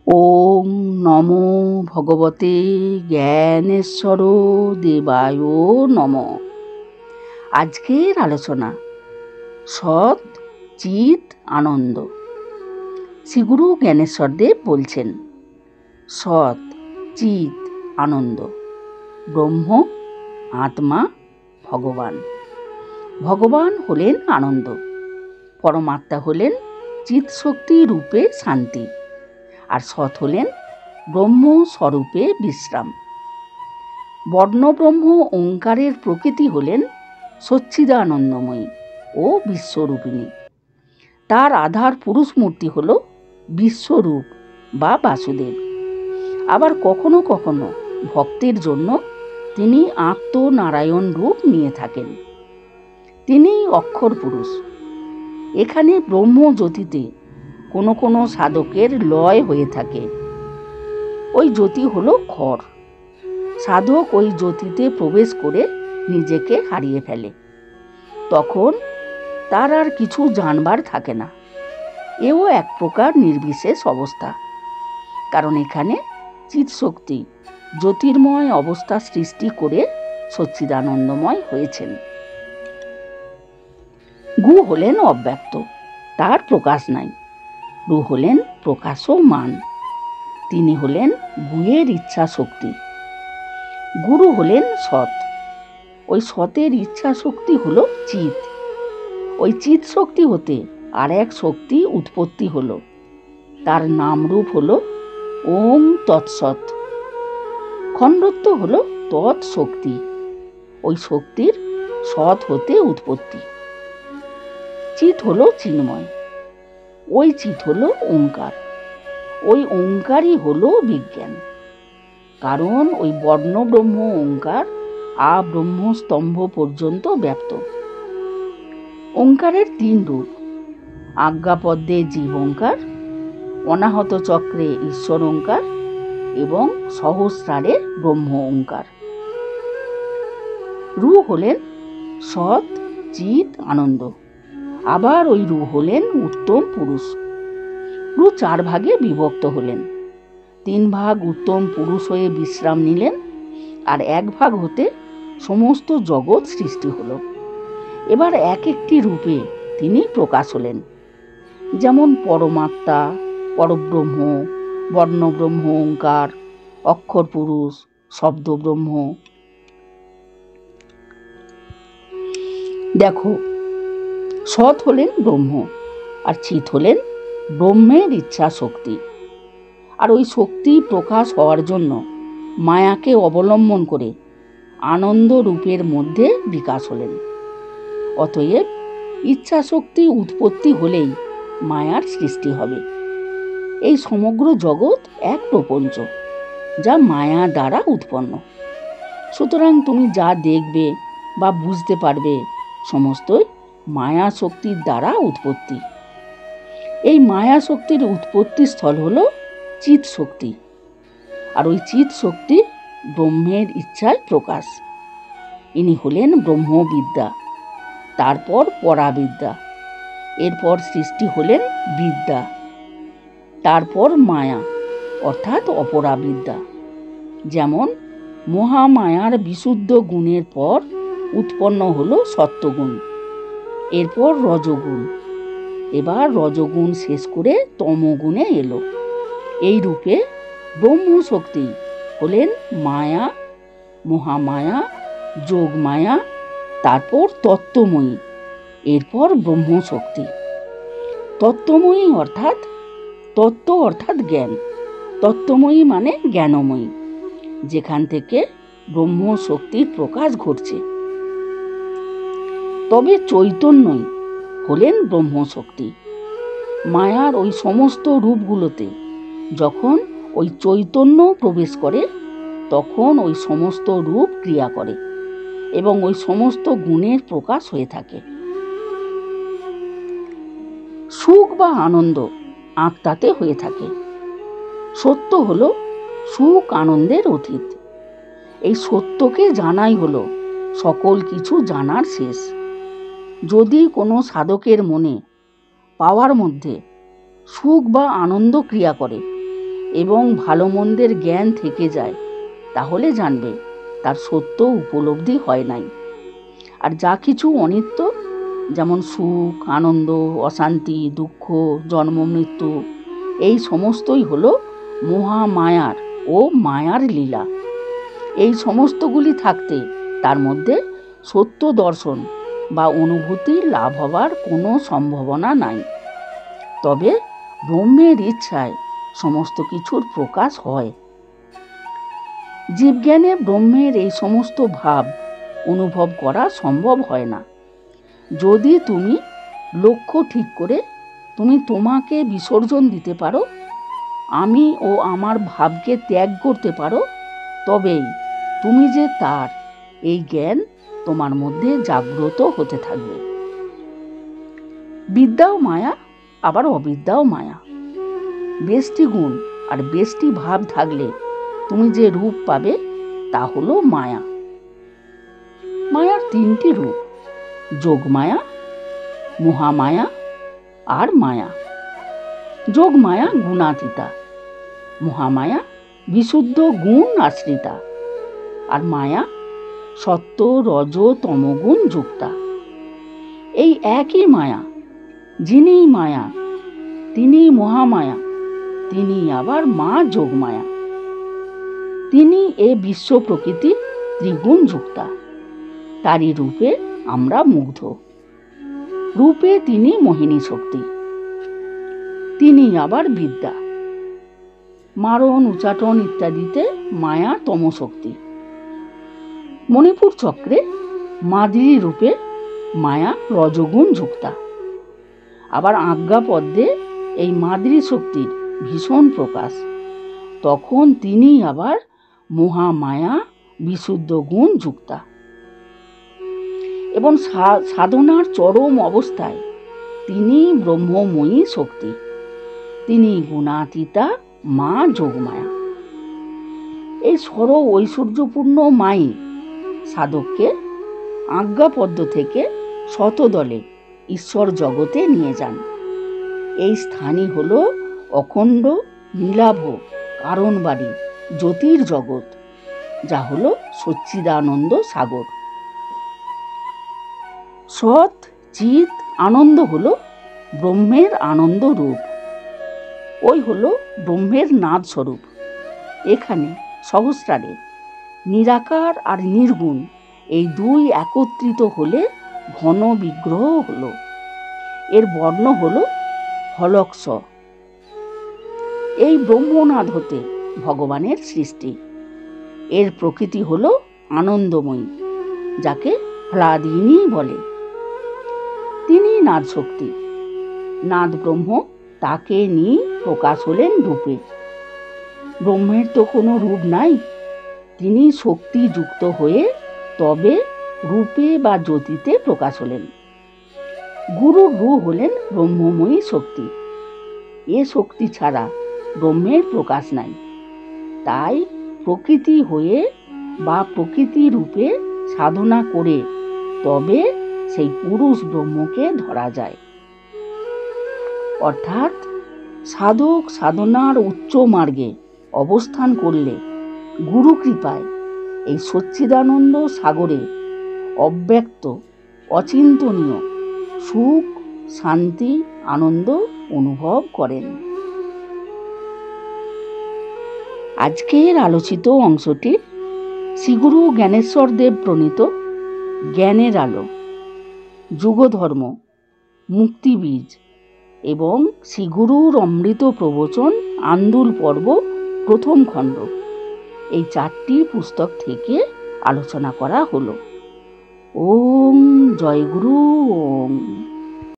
ওম নমো ভগবতে জ্ঞানেশ্বর দেবায় নমঃ। আজকের আলোচনা সৎ চিৎ আনন্দ। শ্রীগুরু জ্ঞানেশ্বর দেব বলছেন, সৎ চিৎ আনন্দ, ব্রহ্ম, আত্মা, ভগবান। ভগবান হলেন আনন্দ, পরমাত্মা হলেন চিৎ শক্তি রূপে শান্তি, আর সৎ হলেন ব্রহ্ম স্বরূপে বিশ্রাম। বর্ণব্রহ্ম ওঙ্কারের প্রকৃতি হলেন সচ্চিদানন্দময়ী ও বিশ্বরূপিণী। তার আধার পুরুষ মূর্তি হল বিশ্বরূপ বা বাসুদেব। আবার কখনো কখনো ভক্তের জন্য তিনি আত্মনারায়ণ রূপ নিয়ে থাকেন। তিনি অক্ষর পুরুষ। এখানে ব্রহ্ম জ্যোতিতে কোনো কোনো সাধকের লয় হয়ে থাকে। ওই জ্যোতি হলো খড়। সাধক ওই জ্যোতিতে প্রবেশ করে নিজেকে হারিয়ে ফেলে। তখন তার আর কিছু জানবার থাকে না। এও এক প্রকার নির্বিশেষ অবস্থা, কারণ এখানে চিৎশক্তি জ্যোতির্ময় অবস্থা সৃষ্টি করে সচ্চিদানন্দময় হয়েছেন। গু হলেন অব্যক্ত, তার প্রকাশ নাই। রু হলেন প্রকাশমান, তিনি হলেন গুয়ের ইচ্ছা শক্তি। গুরু হলেন সৎ, ওই সতের ইচ্ছা শক্তি হলো চিৎ। ওই চিৎ শক্তি হতে আর এক শক্তি উৎপত্তি হলো, তার নামরূপ হলো ওম তৎসৎ। খণ্ডত্ব হলো তৎ শক্তি, ওই শক্তির সৎ হতে উৎপত্তি। চিৎ হলো চিন্ময়, ওই চিৎ হলো ওঙ্কার, ওই ওঙ্কারই হলো বিজ্ঞান। কারণ ওই বর্ণব্রহ্ম ওঙ্কার আব্রহ্মস্তম্ভ পর্যন্ত ব্যাপ্ত। ওঙ্কারের তিন রূপ, আজ্ঞাপদ্মে জীব ওঙ্কার, অনাহত চক্রে ঈশ্বর ওঙ্কার এবং সহস্রারে ব্রহ্ম ওঙ্কার। রু হলেন সৎ চিৎ আনন্দ। আবার ওই রু হলেন উত্তম পুরুষ। রু চার ভাগে বিভক্ত হলেন। তিন ভাগ উত্তম পুরুষ হয়ে বিশ্রাম নিলেন, আর এক ভাগ হতে সমস্ত জগৎ সৃষ্টি হলো। এবার এক একটি রূপে তিনি প্রকাশ হলেন, যেমন পরমাত্মা, পরব্রহ্ম, বর্ণব্রহ্ম ওঙ্কার, অক্ষর পুরুষ, শব্দ ব্রহ্ম। দেখো, সৎ হলেন ব্রহ্ম, আর চিৎ হলেন ব্রহ্মের ইচ্ছা শক্তি। আর ওই শক্তি প্রকাশ হওয়ার জন্য মায়াকে অবলম্বন করে আনন্দ রূপের মধ্যে বিকাশ হলেন। অতএব ইচ্ছা শক্তি উৎপত্তি হলেই মায়ার সৃষ্টি হবে। এই সমগ্র জগৎ এক প্রপঞ্চ, যা মায়া দ্বারা উৎপন্ন। সুতরাং তুমি যা দেখবে বা বুঝতে পারবে সমস্তই মায়া শক্তির দ্বারা উৎপত্তি। এই মায়া শক্তির উৎপত্তি স্থল হলো চিৎ শক্তি, আর ওই চিৎ শক্তি ব্রহ্মের ইচ্ছায় প্রকাশ। ইনি হলেন ব্রহ্মবিদ্যা, তারপর পরাবিদ্যা, এরপর সৃষ্টি হলেন বিদ্যা, তারপর মায়া অর্থাৎ অপরাবিদ্যা। যেমন মহামায়ার বিশুদ্ধ গুণের পর উৎপন্ন হলো সত্যগুণ, এরপর রজগুণ, এবার রজগুণ শেষ করে তমগুণে এলো। এই রূপে ব্রহ্ম শক্তি হলেন মায়া, মহামায়া, যোগমায়া, তারপর তত্ত্বময়ী, এরপর ব্রহ্ম শক্তি। তত্ত্বময়ী অর্থাৎ তত্ত্ব অর্থাৎ জ্ঞান, তত্ত্বময়ী মানে জ্ঞানময়ী, যেখান থেকে ব্রহ্ম শক্তির প্রকাশ ঘটছে। তবে চৈতন্যই হলেন ব্রহ্ম শক্তি। মায়ার ওই সমস্ত রূপগুলোতে যখন ওই চৈতন্য প্রবেশ করে, তখন ওই সমস্ত রূপ ক্রিয়া করে এবং ওই সমস্ত গুণের প্রকাশ হয়ে থাকে। সুখ বা আনন্দ আত্মাতে হয়ে থাকে। সত্য হলো সুখ আনন্দের অতীত। এই সত্যকে জানাই হলো সকল কিছু জানার শেষ। যদি কোনো সাধকের মনে পাওয়ার মধ্যে সুখ বা আনন্দ ক্রিয়া করে, এবং ভালো মন্দের জ্ঞান থেকে যায়, তাহলে জানবে তার সত্য উপলব্ধি হয় নাই। আর যা কিছু অনিত্য, যেমন সুখ, আনন্দ, অশান্তি, দুঃখ, জন্ম মৃত্যু, এই সমস্তই হলো মহামায়ার ও মায়ার লীলা। এই সমস্তগুলি থাকতে তার মধ্যে সত্য দর্শন বা অনুভূতি লাভ হবার কোনো সম্ভাবনা নাই। তবে ব্রহ্মের ইচ্ছায় সমস্ত কিছুর প্রকাশ হয়। জীবজ্ঞানে ব্রহ্মের এই সমস্ত ভাব অনুভব করা সম্ভব হয় না। যদি তুমি লক্ষ্য ঠিক করে তুমি তোমাকে বিসর্জন দিতে পারো, আমি ও আমার ভাবকে ত্যাগ করতে পারো, তবেই তুমি যে তার, এই জ্ঞান তোমার মধ্যে জাগ্রত হতে থাকবে। বিদ্যাও মায়া, আবার অবিদ্যাও মায়া। বেশটি গুণ আর বেশটি ভাব থাকলে তুমি যে রূপ পাবে তা হলো মায়া। মায়ার তিনটি রূপ: যোগমায়া, মহামায়া আর মায়া। যোগমায়া গুণাতীতা, মহামায়া বিশুদ্ধ গুণ আশ্রিতা, আর মায়া সত্য রজ তমগুণ যুক্তা। এই একই মায়া, যিনি মায়া তিনি মহামায়া, তিনি আবার মা যোগমায়া। তিনি এ বিশ্ব প্রকৃতি ত্রিগুণ যুক্তা। তারই রূপে আমরা মুগ্ধ। রূপে তিনি মোহিনী শক্তি, তিনি আবার বিদ্যা। মারণ, উচাটন ইত্যাদিতে মায়া তমশক্তি। মণিপুর চক্রে মাদ্রী রূপে মায়া রজগুণ যুক্তা। আবার আজ্ঞা পদ্মে এই মাদ্রী শক্তির ভীষণ প্রকাশ, তখন তিনি আবার মহামায়া বিশুদ্ধ গুণ যুক্তা। এবং সাধনার চরম অবস্থায় তিনি ব্রহ্মময়ী শক্তি, তিনি গুণাতীতা মা যোগমায়া। এই সর ঐশ্বর্যপূর্ণ মাই সাধককে আজ্ঞাপদ্ম থেকে শতদলে ঈশ্বর জগতে নিয়ে যান। এই স্থানই হল অখণ্ড নীলাভ কারণবাড়ি জ্যোতির জগৎ, যা হল সচ্চিদানন্দ সাগর। সৎ চিৎ আনন্দ হল ব্রহ্মের আনন্দ রূপ, ওই হল ব্রহ্মের নাদ স্বরূপ। এখানে সহস্রারে নিরাকার আর নির্গুণ এই দুই একত্রিত হলে ঘন বিগ্রহ হল। এর বর্ণ হল হলক্স। এই ব্রহ্মনাদ হতে ভগবানের সৃষ্টি। এর প্রকৃতি হল আনন্দময়ী, যাকে হ্লাদিনী বলে। তিনি নাদ শক্তি, নাদ ব্রহ্ম, তাকে নিয়ে প্রকাশ হলেন রূপে। ব্রহ্মের তো কোনো রূপ নাই, তিনি শক্তি যুক্ত হয়ে তবে রূপে বা জ্যোতিতে প্রকাশ হলেন। গুরুর রূপ হলেন ব্রহ্মময়ী শক্তি। এ শক্তি ছাড়া ব্রহ্মের প্রকাশ নাই। তাই প্রকৃতি হয়ে বা প্রকৃতি রূপে সাধনা করে তবে সেই পুরুষ ব্রহ্মকে ধরা যায়। অর্থাৎ সাধক সাধনার উচ্চ মার্গে অবস্থান করলে গুরু কৃপায় এই সচ্চিদানন্দ সাগরে অব্যক্ত অচিন্তনীয় সুখ, শান্তি, আনন্দ অনুভব করেন। আজকের আলোচিত অংশটি শ্রীগুরু জ্ঞানেশ্বর দেব প্রণীত জ্ঞানের আলো, যুগধর্ম, মুক্তিবীজ এবং শ্রীগুরুর অমৃত প্রবচন আন্দুল পর্ব প্রথম খণ্ড, এই 4টি পুস্তক থেকে আলোচনা করা হলো। ওম জয় গুরু, ওম